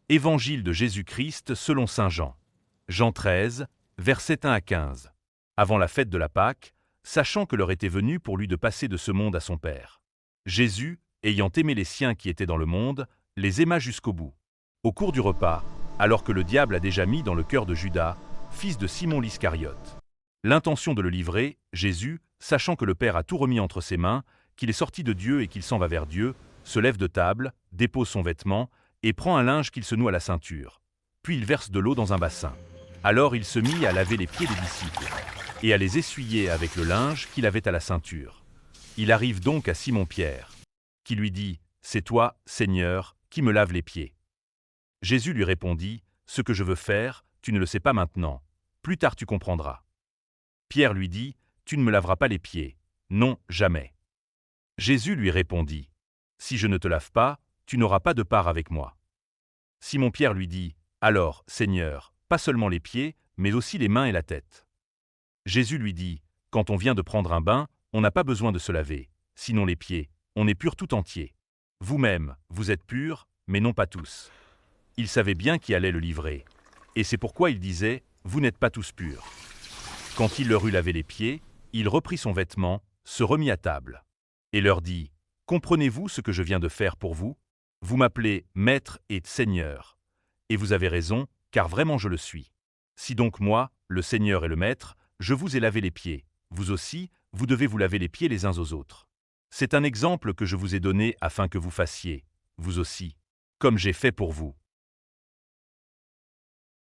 Évangile de Jésus-Christ selon saint Jean. Jean 13, versets 1 à 15. Avant la fête de la Pâque, sachant que l'heure était venue pour lui de passer de ce monde à son Père, Jésus, ayant aimé les siens qui étaient dans le monde, les aima jusqu'au bout. Au cours du repas, alors que le diable a déjà mis dans le cœur de Judas, fils de Simon l'Iscariote, l'intention de le livrer, Jésus, sachant que le Père a tout remis entre ses mains, qu'il est sorti de Dieu et qu'il s'en va vers Dieu, se lève de table, dépose son vêtement, et prend un linge qu'il se noue à la ceinture. Puis il verse de l'eau dans un bassin. Alors il se mit à laver les pieds des disciples, et à les essuyer avec le linge qu'il avait à la ceinture. Il arrive donc à Simon-Pierre, qui lui dit « C'est toi, Seigneur, qui me laves les pieds. » Jésus lui répondit « Ce que je veux faire, tu ne le sais pas maintenant. Plus tard tu comprendras. » Pierre lui dit « Tu ne me laveras pas les pieds. Non, jamais. » Jésus lui répondit « Si je ne te lave pas, tu n'auras pas de part avec moi. » Simon-Pierre lui dit « Alors, Seigneur, pas seulement les pieds, mais aussi les mains et la tête. » Jésus lui dit « Quand on vient de prendre un bain, on n'a pas besoin de se laver, sinon les pieds, on est pur tout entier. Vous-même, vous êtes purs, mais non pas tous. » Il savait bien qui allait le livrer, et c'est pourquoi il disait « Vous n'êtes pas tous purs. » Quand il leur eut lavé les pieds, il reprit son vêtement, se remit à table, et leur dit « Comprenez-vous ce que je viens de faire pour vous? Vous m'appelez Maître et Seigneur. Et vous avez raison, car vraiment je le suis. Si donc moi, le Seigneur et le Maître, je vous ai lavé les pieds, vous aussi, vous devez vous laver les pieds les uns aux autres. C'est un exemple que je vous ai donné afin que vous fassiez, vous aussi, comme j'ai fait pour vous.